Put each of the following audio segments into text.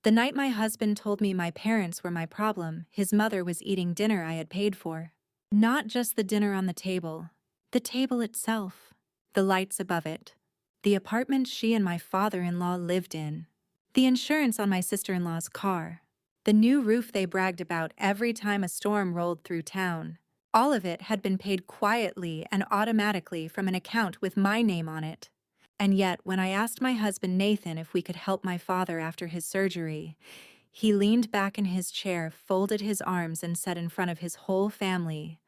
The night my husband told me my parents were my problem, his mother was eating dinner I had paid for. Not just the dinner on the table itself, the lights above it, the apartment she and my father-in-law lived in, the insurance on my sister-in-law's car, the new roof they bragged about every time a storm rolled through town. All of it had been paid quietly and automatically from an account with my name on it. And yet, when I asked my husband Nathan if we could help my father after his surgery, he leaned back in his chair, folded his arms, and said in front of his whole family,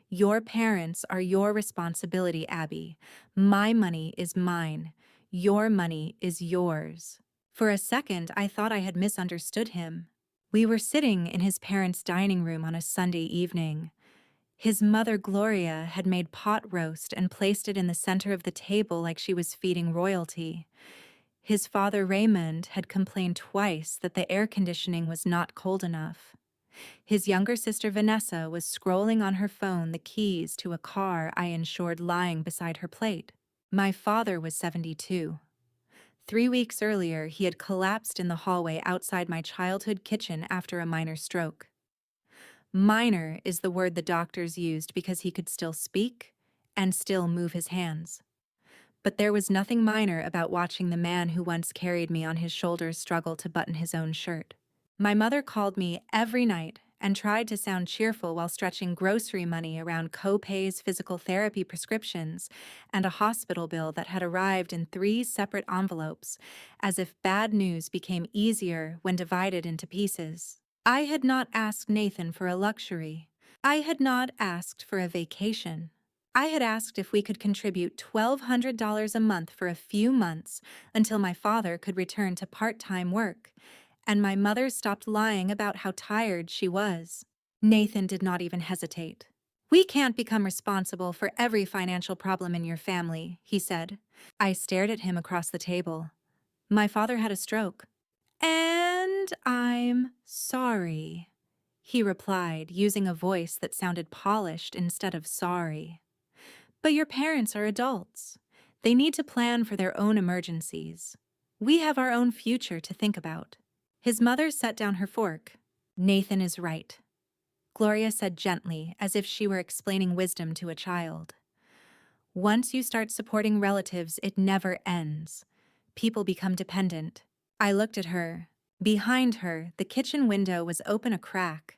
"Your parents are your responsibility, Abby. My money is mine. Your money is yours." For a second, I thought I had misunderstood him. We were sitting in his parents' dining room on a Sunday evening. His mother, Gloria, had made pot roast and placed it in the center of the table like she was feeding royalty. His father, Raymond, had complained twice that the air conditioning was not cold enough. His younger sister, Vanessa, was scrolling on her phone the keys to a car I insured lying beside her plate. My father was 72. 3 weeks earlier, he had collapsed in the hallway outside my childhood kitchen after a minor stroke. Minor is the word the doctors used because he could still speak and still move his hands. But there was nothing minor about watching the man who once carried me on his shoulders struggle to button his own shirt. My mother called me every night and tried to sound cheerful while stretching grocery money around co-pays, physical therapy prescriptions, and a hospital bill that had arrived in 3 separate envelopes, as if bad news became easier when divided into pieces. I had not asked Nathan for a luxury. I had not asked for a vacation. I had asked if we could contribute $1,200 a month for a few months until my father could return to part-time work, and my mother stopped lying about how tired she was. Nathan did not even hesitate. "We can't become responsible for every financial problem in your family," he said. I stared at him across the table. "My father had a stroke." "And I'm sorry," he replied, using a voice that sounded polished instead of sorry. "But your parents are adults. They need to plan for their own emergencies. We have our own future to think about." His mother set down her fork. "Nathan is right," Gloria said gently, as if she were explaining wisdom to a child. "Once you start supporting relatives, it never ends. People become dependent." I looked at her. Behind her, the kitchen window was open a crack.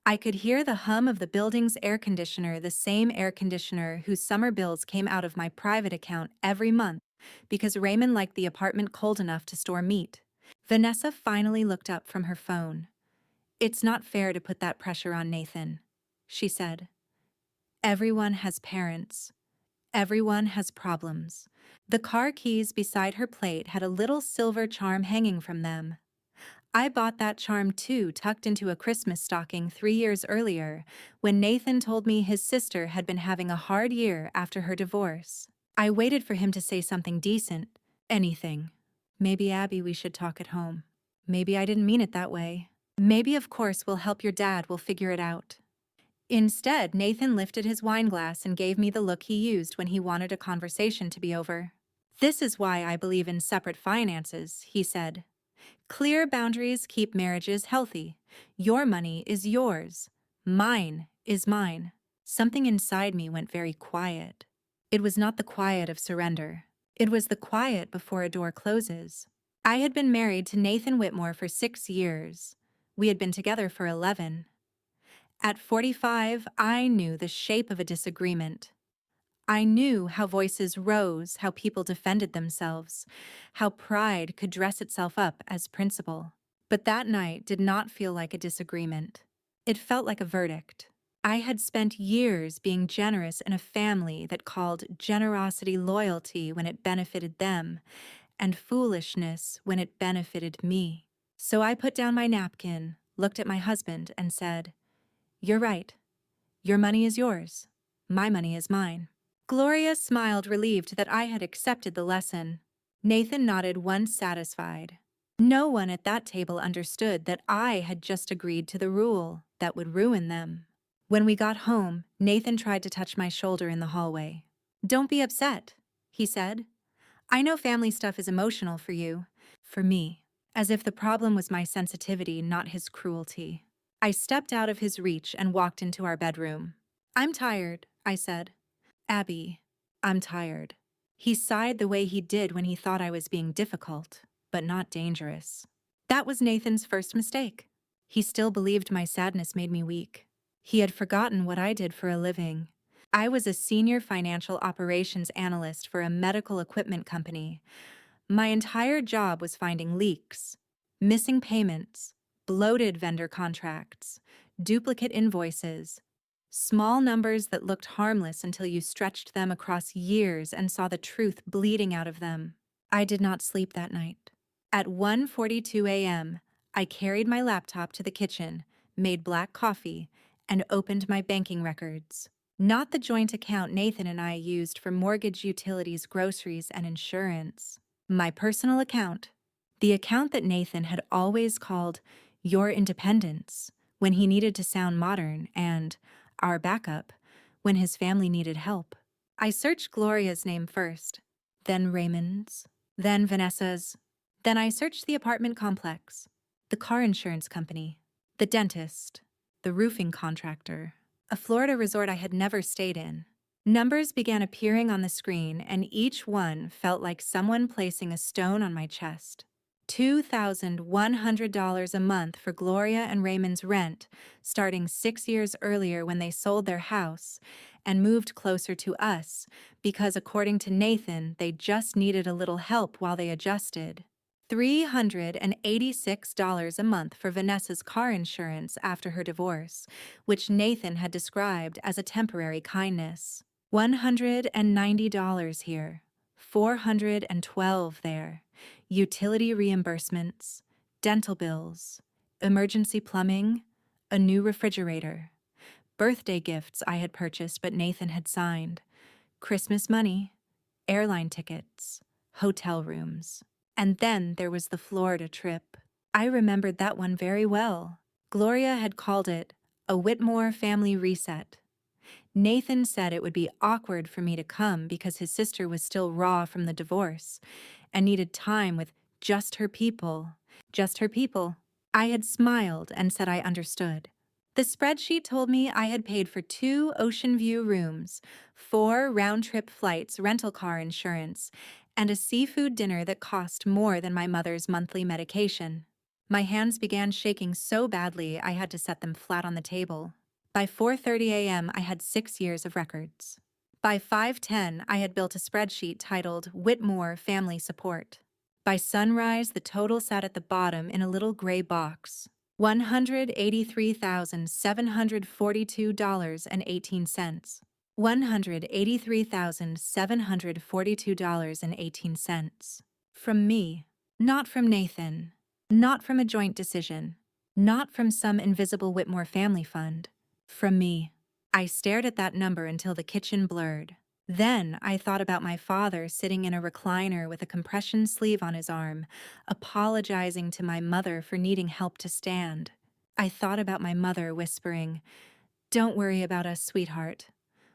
I could hear the hum of the building's air conditioner, the same air conditioner whose summer bills came out of my private account every month because Raymond liked the apartment cold enough to store meat. Vanessa finally looked up from her phone. "It's not fair to put that pressure on Nathan," she said. "Everyone has parents. Everyone has problems." The car keys beside her plate had a little silver charm hanging from them. I bought that charm too, tucked into a Christmas stocking 3 years earlier, when Nathan told me his sister had been having a hard year after her divorce. I waited for him to say something decent, anything. "Maybe, Abby, we should talk at home. Maybe I didn't mean it that way. Maybe, of course, we'll help your dad, we'll figure it out." Instead, Nathan lifted his wine glass and gave me the look he used when he wanted a conversation to be over. "This is why I believe in separate finances," he said. "Clear boundaries keep marriages healthy. Your money is yours. Mine is mine." Something inside me went very quiet. It was not the quiet of surrender. It was the quiet before a door closes. I had been married to Nathan Whitmore for 6 years. We had been together for 11. At 45, I knew the shape of a disagreement. I knew how voices rose, how people defended themselves, how pride could dress itself up as principle. But that night did not feel like a disagreement. It felt like a verdict. I had spent years being generous in a family that called generosity loyalty when it benefited them, and foolishness when it benefited me. So I put down my napkin, looked at my husband, and said, "You're right. Your money is yours. My money is mine." Gloria smiled, relieved that I had accepted the lesson. Nathan nodded once satisfied. No one at that table understood that I had just agreed to the rule that would ruin them. When we got home, Nathan tried to touch my shoulder in the hallway. "Don't be upset," he said. "I know family stuff is emotional for you. For me, as if the problem was my sensitivity, not his cruelty. I stepped out of his reach and walked into our bedroom. "I'm tired," I said. "Abby, I'm tired." He sighed the way he did when he thought I was being difficult, but not dangerous. That was Nathan's first mistake. He still believed my sadness made me weak. He had forgotten what I did for a living. I was a senior financial operations analyst for a medical equipment company. My entire job was finding leaks, missing payments, bloated vendor contracts, duplicate invoices, small numbers that looked harmless until you stretched them across years and saw the truth bleeding out of them. I did not sleep that night. At 1:42 a.m., I carried my laptop to the kitchen, made black coffee, and opened my banking records. Not the joint account Nathan and I used for mortgage, utilities, groceries, and insurance. My personal account. The account that Nathan had always called Your Independence when he needed to sound modern and Our Backup when his family needed help. I searched Gloria's name first, then Raymond's, then Vanessa's. Then I searched the apartment complex, the car insurance company, the dentist, the roofing contractor, a Florida resort I had never stayed in. Numbers began appearing on the screen, and each one felt like someone placing a stone on my chest. $2,100 a month for Gloria and Raymond's rent, starting 6 years earlier when they sold their house and moved closer to us because, according to Nathan, they just needed a little help while they adjusted. $386 a month for Vanessa's car insurance after her divorce, which Nathan had described as a temporary kindness. $190 here, $412 there. Utility reimbursements, dental bills, emergency plumbing, a new refrigerator, birthday gifts I had purchased but Nathan had signed, Christmas money, airline tickets, hotel rooms. And then there was the Florida trip. I remembered that one very well. Gloria had called it a Whitmore family reset. Nathan said it would be awkward for me to come because his sister was still raw from the divorce and needed time with just her people. Just her people. I had smiled and said I understood. The spreadsheet told me I had paid for 2 ocean view rooms, 4 round-trip flights, rental car insurance, and a seafood dinner that cost more than my mother's monthly medication. My hands began shaking so badly I had to set them flat on the table. By 4:30 a.m., I had 6 years of records. By 5:10, I had built a spreadsheet titled Whitmore Family Support. By sunrise, the total sat at the bottom in a little gray box. $183,742.18. $183,742.18. From me, not from Nathan, not from a joint decision, not from some invisible Whitmore family fund. From me. I stared at that number until the kitchen blurred. Then I thought about my father sitting in a recliner with a compression sleeve on his arm, apologizing to my mother for needing help to stand. I thought about my mother whispering, "Don't worry about us, sweetheart,"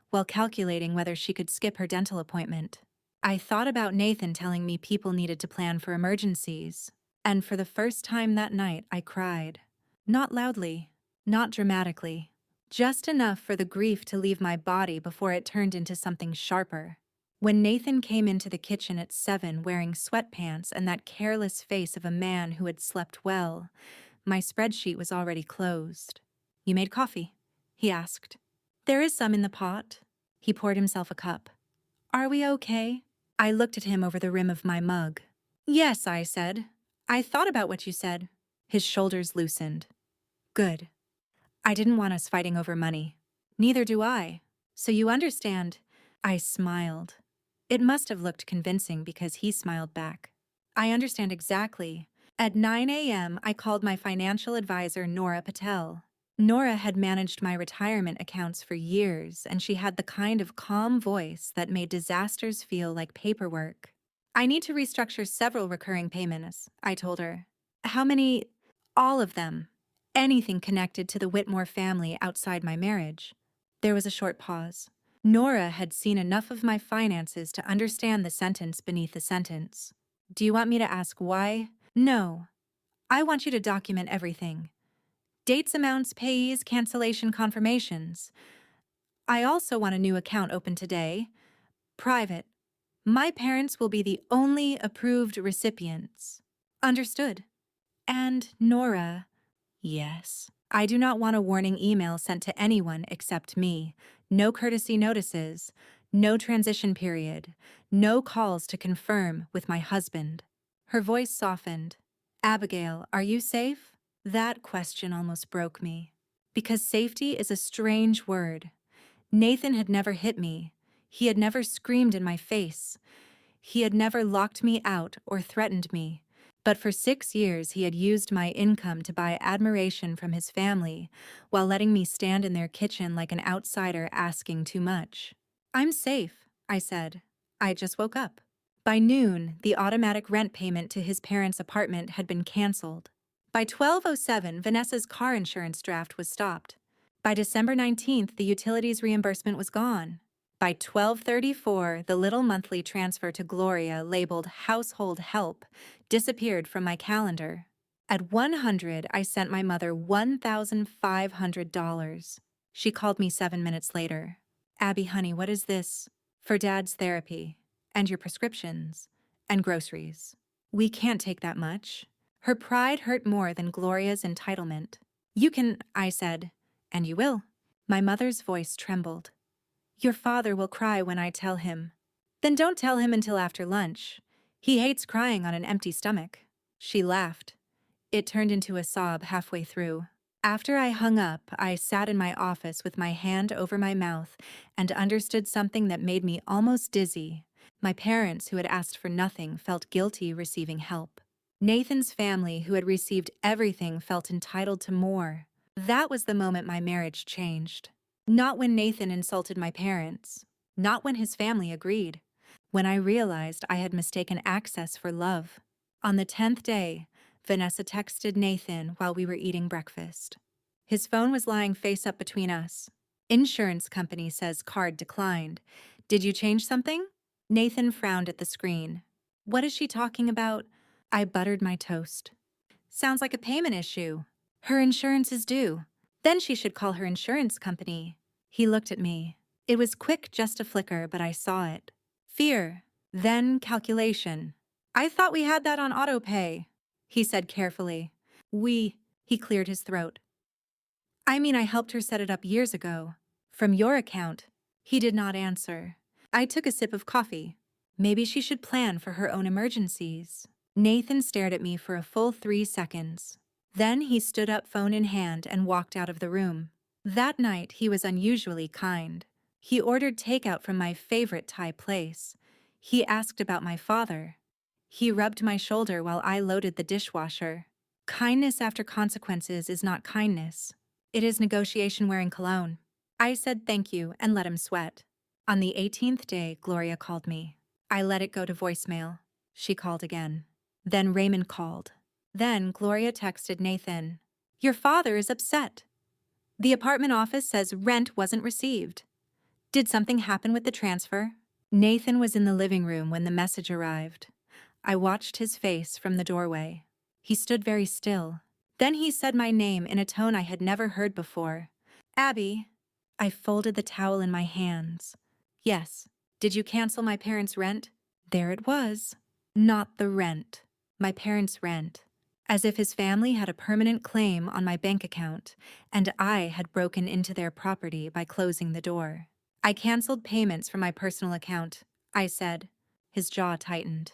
while calculating whether she could skip her dental appointment. I thought about Nathan telling me people needed to plan for emergencies. And for the first time that night, I cried. Not loudly, not dramatically. Just enough for the grief to leave my body before it turned into something sharper. When Nathan came into the kitchen at 7 wearing sweatpants and that careless face of a man who had slept well, my spreadsheet was already closed. "You made coffee?" he asked. "There is some in the pot." He poured himself a cup. "Are we okay?" I looked at him over the rim of my mug. "Yes," I said. "I thought about what you said." His shoulders loosened. "Good. I didn't want us fighting over money. Neither do I. So you understand." I smiled. It must have looked convincing because he smiled back. "I understand exactly." At 9 a.m., I called my financial advisor, Nora Patel. Nora had managed my retirement accounts for years, and she had the kind of calm voice that made disasters feel like paperwork. "I need to restructure several recurring payments," I told her. "How many?" "All of them. Anything connected to the Whitmore family outside my marriage." There was a short pause. Nora had seen enough of my finances to understand the sentence beneath the sentence. "Do you want me to ask why?" "No. I want you to document everything. Dates, amounts, payees, cancellation confirmations. I also want a new account open today. Private. My parents will be the only approved recipients. Understood. And Nora, yes. I do not want a warning email sent to anyone except me. No courtesy notices. No transition period. No calls to confirm with my husband. Her voice softened. Abigail, are you safe? That question almost broke me. Because safety is a strange word. Nathan had never hit me. He had never screamed in my face. He had never locked me out or threatened me. But for 6 years he had used my income to buy admiration from his family, while letting me stand in their kitchen like an outsider asking too much. I'm safe, I said. I just woke up. By noon, the automatic rent payment to his parents' apartment had been canceled. By 12:07, Vanessa's car insurance draft was stopped. By December 19th, the utilities reimbursement was gone. By 12:34, the little monthly transfer to Gloria labeled household help disappeared from my calendar. At 100, I sent my mother $1,500. She called me 7 minutes later. Abby, honey, what is this? For Dad's therapy, and your prescriptions, and groceries. We can't take that much. Her pride hurt more than Gloria's entitlement. You can, I said, and you will. My mother's voice trembled. Your father will cry when I tell him. Then don't tell him until after lunch. He hates crying on an empty stomach. She laughed. It turned into a sob halfway through. After I hung up, I sat in my office with my hand over my mouth and understood something that made me almost dizzy. My parents, who had asked for nothing, felt guilty receiving help. Nathan's family, who had received everything, felt entitled to more. That was the moment my marriage changed. Not when Nathan insulted my parents. Not when his family agreed. When I realized I had mistaken access for love. On the 10th day, Vanessa texted Nathan while we were eating breakfast. His phone was lying face up between us. Insurance company says card declined. Did you change something? Nathan frowned at the screen. What is she talking about? I buttered my toast. Sounds like a payment issue. Her insurance is due. Then she should call her insurance company. He looked at me. It was quick, just a flicker, but I saw it. Fear. Then calculation. I thought we had that on auto pay, he said carefully. He cleared his throat. I mean, I helped her set it up years ago. From your account. He did not answer. I took a sip of coffee. Maybe she should plan for her own emergencies. Nathan stared at me for a full 3 seconds. Then he stood up, phone in hand, and walked out of the room. That night, he was unusually kind. He ordered takeout from my favorite Thai place. He asked about my father. He rubbed my shoulder while I loaded the dishwasher. Kindness after consequences is not kindness. It is negotiation wearing cologne. I said thank you and let him sweat. On the 18th day, Gloria called me. I let it go to voicemail. She called again. Then Raymond called. Then Gloria texted Nathan. Your father is upset. The apartment office says rent wasn't received. Did something happen with the transfer? Nathan was in the living room when the message arrived. I watched his face from the doorway. He stood very still. Then he said my name in a tone I had never heard before. Abby. I folded the towel in my hands. Yes. Did you cancel my parents' rent? There it was. Not the rent. My parents' rent. As if his family had a permanent claim on my bank account, and I had broken into their property by closing the door. I canceled payments from my personal account, I said. His jaw tightened.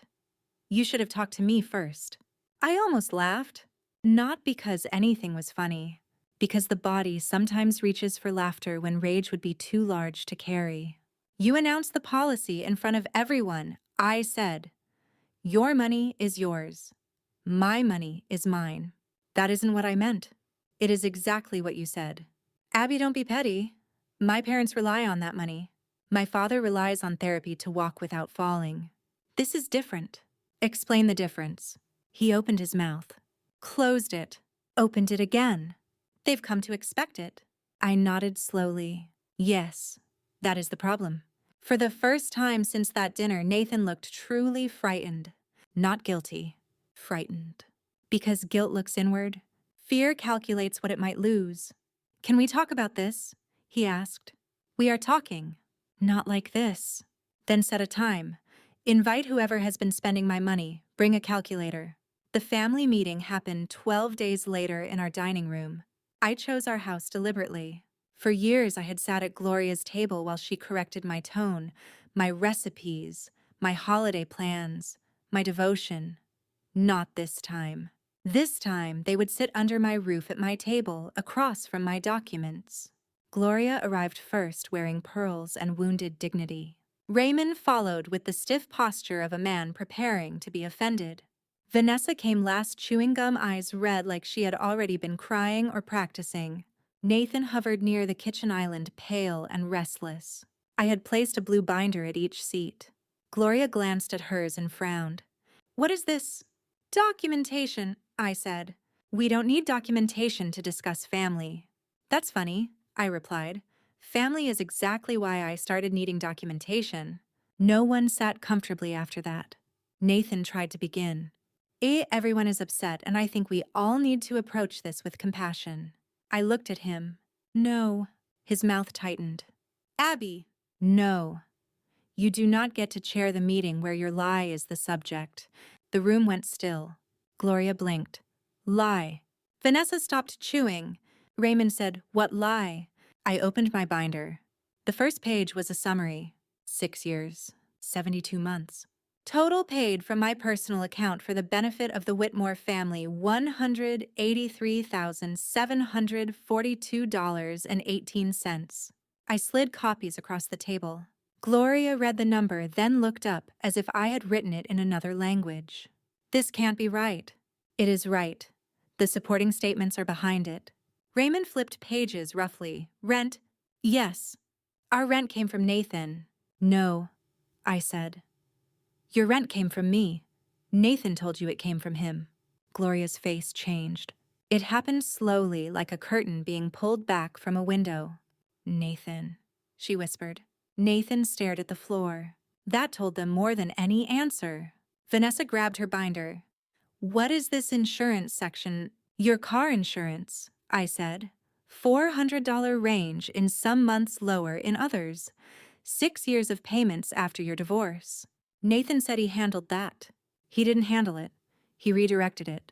You should have talked to me first. I almost laughed. Not because anything was funny, because the body sometimes reaches for laughter when rage would be too large to carry. You announced the policy in front of everyone, I said. Your money is yours. My money is mine. That isn't what I meant. It is exactly what you said. Abby, don't be petty. My parents rely on that money. My father relies on therapy to walk without falling. This is different. Explain the difference. He opened his mouth, closed it, opened it again. They've come to expect it. I nodded slowly. Yes, that is the problem. For the first time since that dinner, Nathan looked truly frightened. Not guilty. Frightened. Because guilt looks inward. Fear calculates what it might lose. Can we talk about this? He asked. We are talking. Not like this. Then set a time. Invite whoever has been spending my money. Bring a calculator. The family meeting happened 12 days later in our dining room. I chose our house deliberately. For years I had sat at Gloria's table while she corrected my tone, my recipes, my holiday plans, my devotion. Not this time. This time they would sit under my roof at my table, across from my documents. Gloria arrived first, wearing pearls and wounded dignity. Raymond followed with the stiff posture of a man preparing to be offended. Vanessa came last, chewing gum, eyes red like she had already been crying or practicing. Nathan hovered near the kitchen island, pale and restless. I had placed a blue binder at each seat. Gloria glanced at hers and frowned. What is this? Documentation, I said. We don't need documentation to discuss family. That's funny, I replied. Family is exactly why I started needing documentation. No one sat comfortably after that. Nathan tried to begin. Everyone is upset, and I think we all need to approach this with compassion. I looked at him. No. His mouth tightened. Abby. No. You do not get to chair the meeting where your lie is the subject. The room went still. Gloria blinked. Lie. Vanessa stopped chewing. Raymond said, What lie? I opened my binder. The first page was a summary. 6 years, 72 months. Total paid from my personal account for the benefit of the Whitmore family, $183,742.18. I slid copies across the table. Gloria read the number, then looked up as if I had written it in another language. This can't be right. It is right. The supporting statements are behind it. Raymond flipped pages roughly. Rent? Yes. Our rent came from Nathan. No, I said. Your rent came from me. Nathan told you it came from him. Gloria's face changed. It happened slowly, like a curtain being pulled back from a window. Nathan, she whispered. Nathan stared at the floor. That told them more than any answer. Vanessa grabbed her binder. What is this insurance section? Your car insurance, I said. $400 range in some months, lower in others. 6 years of payments after your divorce. Nathan said he handled that. He didn't handle it. He redirected it.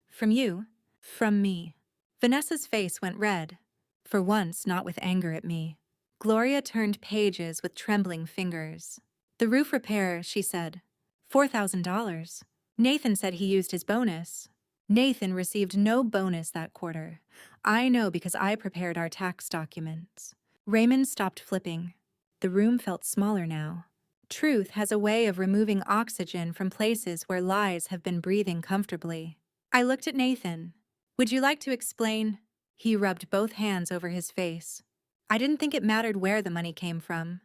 From you? From me. Vanessa's face went red. For once, not with anger at me. Gloria turned pages with trembling fingers. The roof repair, she said. $4,000. Nathan said he used his bonus. Nathan received no bonus that quarter. I know because I prepared our tax documents. Raymond stopped flipping. The room felt smaller now. Truth has a way of removing oxygen from places where lies have been breathing comfortably. I looked at Nathan. Would you like to explain? He rubbed both hands over his face. I didn't think it mattered where the money came from.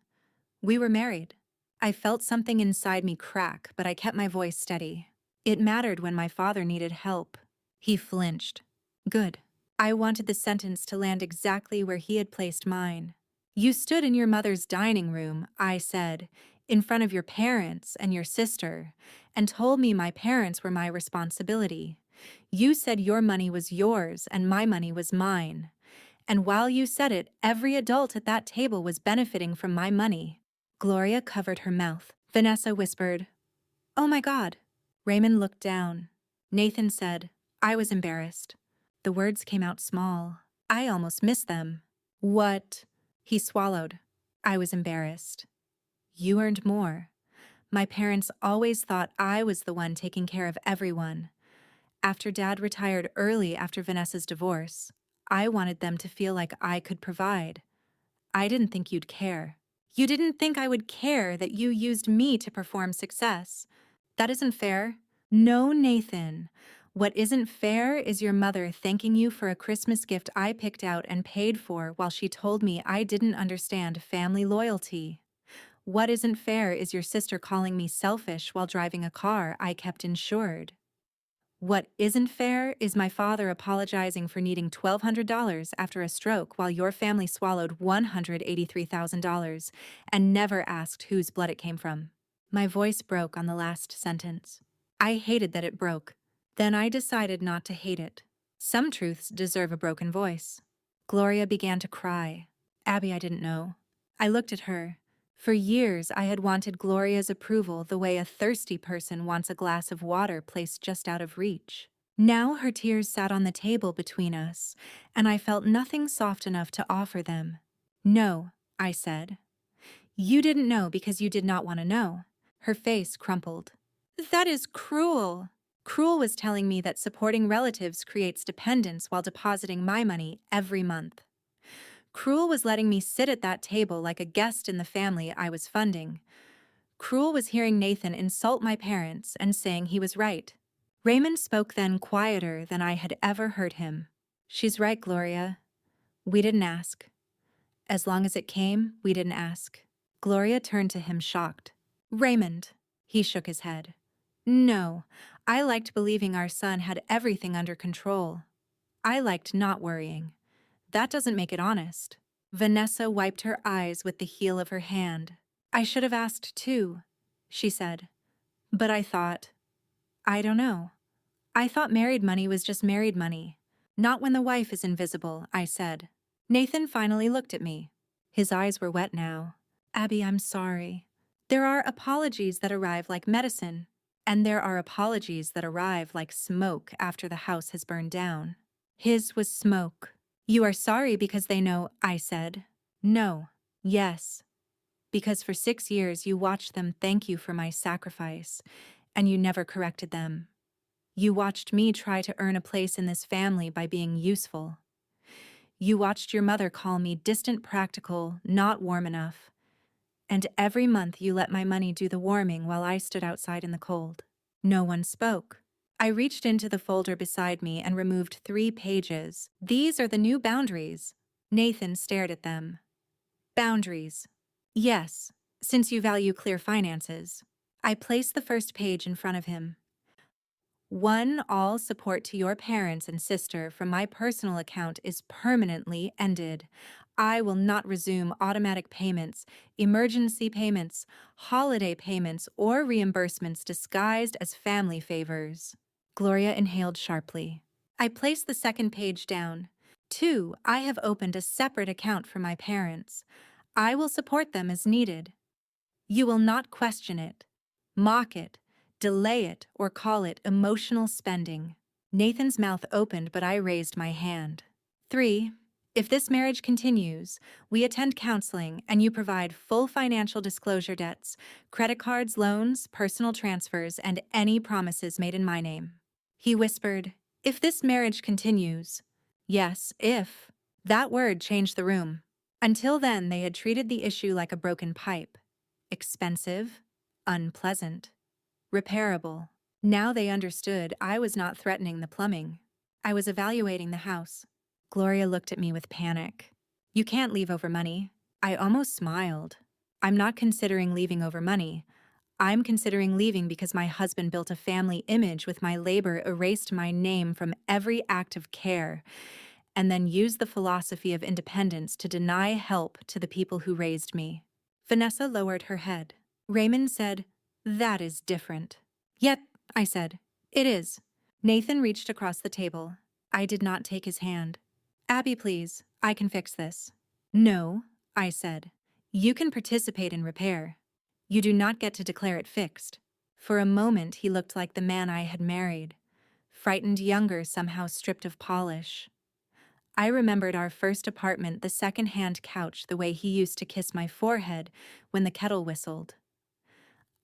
We were married. I felt something inside me crack, but I kept my voice steady. It mattered when my father needed help. He flinched. Good. I wanted the sentence to land exactly where he had placed mine. You stood in your mother's dining room, I said, in front of your parents and your sister, and told me my parents were my responsibility. You said your money was yours and my money was mine. And while you said it, every adult at that table was benefiting from my money. Gloria covered her mouth. Vanessa whispered, Oh my God. Raymond looked down. Nathan said, I was embarrassed. The words came out small. I almost missed them. What? He swallowed. I was embarrassed. You earned more. My parents always thought I was the one taking care of everyone. After Dad retired early after Vanessa's divorce, I wanted them to feel like I could provide. I didn't think you'd care. You didn't think I would care that you used me to perform success. That isn't fair. No, Nathan. What isn't fair is your mother thanking you for a Christmas gift I picked out and paid for while she told me I didn't understand family loyalty. What isn't fair is your sister calling me selfish while driving a car I kept insured. What isn't fair is my father apologizing for needing $1,200 after a stroke while your family swallowed $183,000 and never asked whose blood it came from. My voice broke on the last sentence. I hated that it broke. Then I decided not to hate it. Some truths deserve a broken voice. Gloria began to cry. Abby, I didn't know. I looked at her. For years, I had wanted Gloria's approval the way a thirsty person wants a glass of water placed just out of reach. Now her tears sat on the table between us, and I felt nothing soft enough to offer them. No, I said. You didn't know because you did not want to know. Her face crumpled. That is cruel. Cruel was telling me that supporting relatives creates dependence while depositing my money every month. Cruel was letting me sit at that table like a guest in the family I was funding. Cruel was hearing Nathan insult my parents and saying he was right. Raymond spoke then quieter than I had ever heard him. She's right, Gloria. We didn't ask. As long as it came, we didn't ask. Gloria turned to him shocked. Raymond. He shook his head. No, I liked believing our son had everything under control. I liked not worrying. That doesn't make it honest. Vanessa wiped her eyes with the heel of her hand. I should have asked too, she said. But I thought, I don't know. I thought married money was just married money. Not when the wife is invisible, I said. Nathan finally looked at me. His eyes were wet now. Abby, I'm sorry. There are apologies that arrive like medicine, and there are apologies that arrive like smoke after the house has burned down. His was smoke. You are sorry because they know, I said. No. Yes. Because for 6 years you watched them thank you for my sacrifice, and you never corrected them. You watched me try to earn a place in this family by being useful. You watched your mother call me distant practical, not warm enough. And every month you let my money do the warming while I stood outside in the cold. No one spoke. I reached into the folder beside me and removed 3 pages. These are the new boundaries. Nathan stared at them. Boundaries. Yes, since you value clear finances. I placed the first page in front of him. 1. All support to your parents and sister from my personal account is permanently ended. I will not resume automatic payments, emergency payments, holiday payments, or reimbursements disguised as family favors. Gloria inhaled sharply. I placed the second page down. 2. I have opened a separate account for my parents. I will support them as needed. You will not question it, mock it, delay it, or call it emotional spending. Nathan's mouth opened, but I raised my hand. 3. If this marriage continues, we attend counseling and you provide full financial disclosure debts, credit cards, loans, personal transfers, and any promises made in my name. He whispered, if this marriage continues. Yes, if. That word changed the room. Until then, they had treated the issue like a broken pipe. Expensive, unpleasant, repairable. Now they understood I was not threatening the plumbing. I was evaluating the house. Gloria looked at me with panic. You can't leave over money. I almost smiled. I'm not considering leaving over money. I'm considering leaving because my husband built a family image with my labor, erased my name from every act of care, and then used the philosophy of independence to deny help to the people who raised me. Vanessa lowered her head. Raymond said, that is different. Yep, I said. It is. Nathan reached across the table. I did not take his hand. Abby, please, I can fix this. No, I said. You can participate in repair. You do not get to declare it fixed. For a moment, he looked like the man I had married, frightened younger, somehow stripped of polish. I remembered our first apartment, the second-hand couch, the way he used to kiss my forehead when the kettle whistled.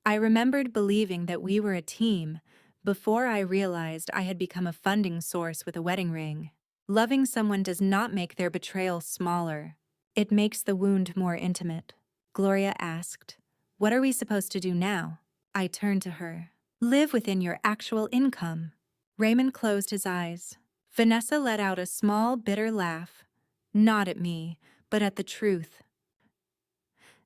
I remembered believing that we were a team before I realized I had become a funding source with a wedding ring. Loving someone does not make their betrayal smaller. It makes the wound more intimate. Gloria asked, what are we supposed to do now? I turned to her. Live within your actual income. Raymond closed his eyes. Vanessa let out a small, bitter laugh, not at me, but at the truth.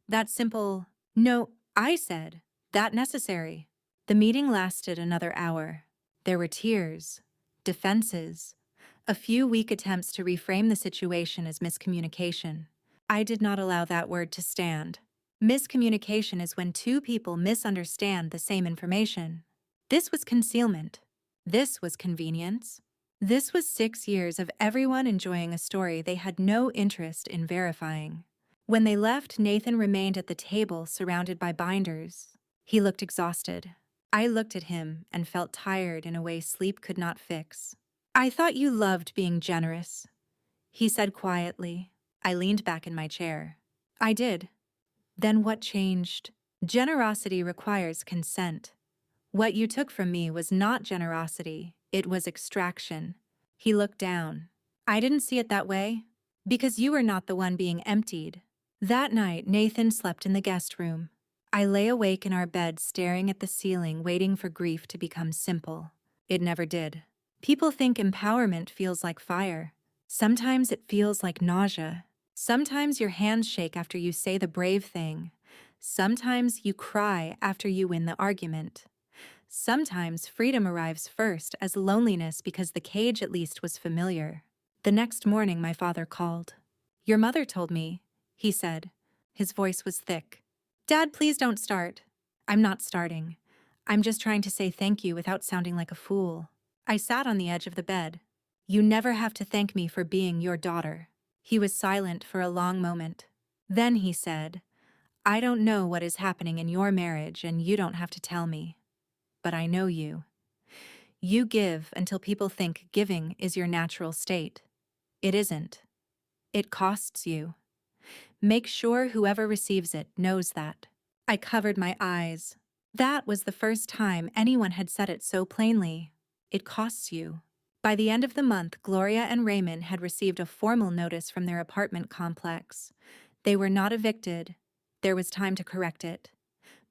That simple, no, I said, that necessary. The meeting lasted another hour. There were tears, defenses, a few weak attempts to reframe the situation as miscommunication. I did not allow that word to stand. Miscommunication is when 2 people misunderstand the same information. This was concealment. This was convenience. This was 6 years of everyone enjoying a story they had no interest in verifying. When they left, Nathan remained at the table surrounded by binders. He looked exhausted. I looked at him and felt tired in a way sleep could not fix. "I thought you loved being generous," he said quietly. I leaned back in my chair. "I did." "Then what changed?" "Generosity requires consent. What you took from me was not generosity, it was extraction." He looked down. "I didn't see it that way. Because you were not the one being emptied." That night, Nathan slept in the guest room. I lay awake in our bed staring at the ceiling, waiting for grief to become simple. It never did. People think empowerment feels like fire. Sometimes it feels like nausea. Sometimes your hands shake after you say the brave thing. Sometimes you cry after you win the argument. Sometimes freedom arrives first as loneliness because the cage at least was familiar. The next morning, my father called. "Your mother told me," he said. His voice was thick. "Dad, please don't start." "I'm not starting. I'm just trying to say thank you without sounding like a fool." I sat on the edge of the bed. "You never have to thank me for being your daughter." He was silent for a long moment. Then he said, "I don't know what is happening in your marriage and you don't have to tell me. But I know you. You give until people think giving is your natural state. It isn't. It costs you. Make sure whoever receives it knows that." I covered my eyes. That was the first time anyone had said it so plainly. It costs you. By the end of the month, Gloria and Raymond had received a formal notice from their apartment complex. They were not evicted. There was time to correct it.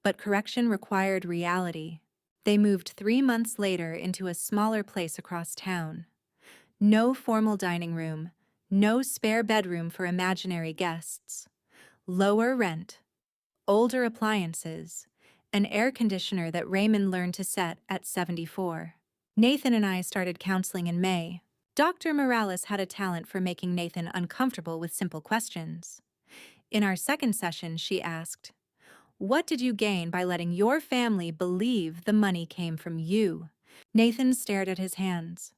But correction required reality. They moved 3 months later into a smaller place across town. No formal dining room, no spare bedroom for imaginary guests. Lower rent, older appliances, an air conditioner that Raymond learned to set at 74. Nathan and I started counseling in May. Dr. Morales had a talent for making Nathan uncomfortable with simple questions. In our second session, she asked, "What did you gain by letting your family believe the money came from you?" Nathan stared at his hands.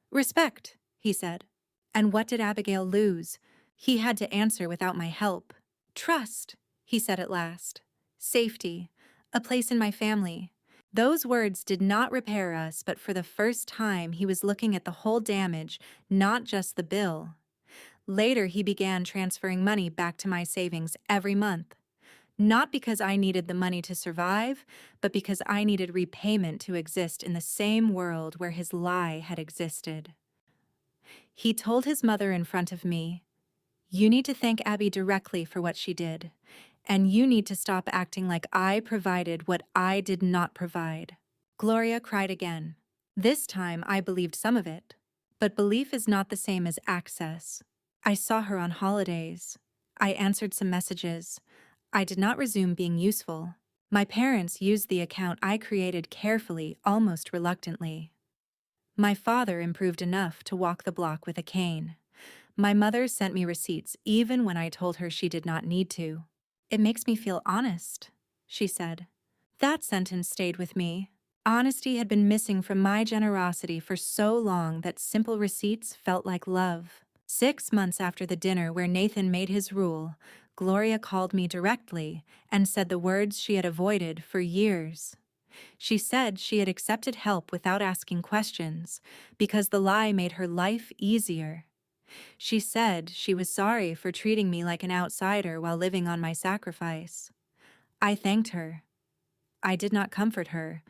"Respect," he said. "And what did Abigail lose?" He had to answer without my help. "Trust," he said at last. "Safety, a place in my family." Those words did not repair us, but for the first time he was looking at the whole damage, not just the bill. Later he began transferring money back to my savings every month. Not because I needed the money to survive, but because I needed repayment to exist in the same world where his lie had existed. He told his mother in front of me, "You need to thank Abby directly for what she did, and you need to stop acting like I provided what I did not provide." Gloria cried again. This time I believed some of it. But belief is not the same as access. I saw her on holidays. I answered some messages. I did not resume being useful. My parents used the account I created carefully, almost reluctantly. My father improved enough to walk the block with a cane. My mother sent me receipts even when I told her she did not need to. "It makes me feel honest," she said. That sentence stayed with me. Honesty had been missing from my generosity for so long that simple receipts felt like love. 6 months after the dinner where Nathan made his rule, Gloria called me directly and said the words she had avoided for years. She said she had accepted help without asking questions because the lie made her life easier. She said she was sorry for treating me like an outsider while living on my sacrifice. I thanked her. I did not comfort her.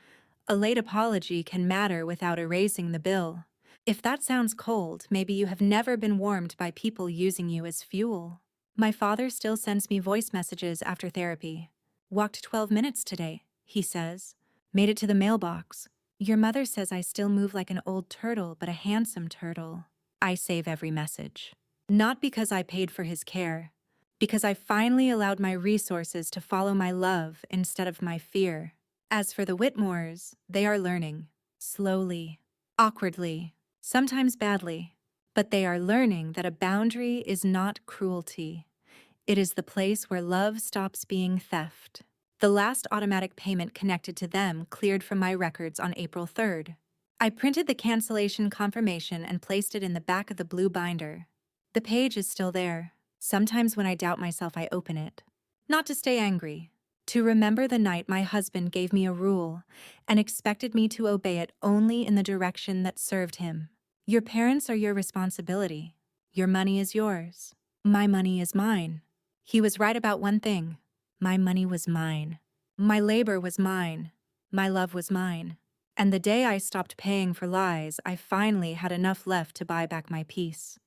A late apology can matter without erasing the bill. If that sounds cold, maybe you have never been warmed by people using you as fuel. My father still sends me voice messages after therapy. "Walked 12 minutes today," he says. "Made it to the mailbox. Your mother says I still move like an old turtle, but a handsome turtle." I save every message. Not because I paid for his care, because I finally allowed my resources to follow my love instead of my fear. As for the Whitmores, they are learning. Slowly, awkwardly, sometimes badly. But they are learning that a boundary is not cruelty. It is the place where love stops being theft. The last automatic payment connected to them cleared from my records on April 3rd. I printed the cancellation confirmation and placed it in the back of the blue binder. The page is still there. Sometimes when I doubt myself, I open it. Not to stay angry. To remember the night my husband gave me a rule and expected me to obey it only in the direction that served him. Your parents are your responsibility. Your money is yours. My money is mine. He was right about one thing. My money was mine. My labor was mine. My love was mine. And the day I stopped paying for lies, I finally had enough left to buy back my peace.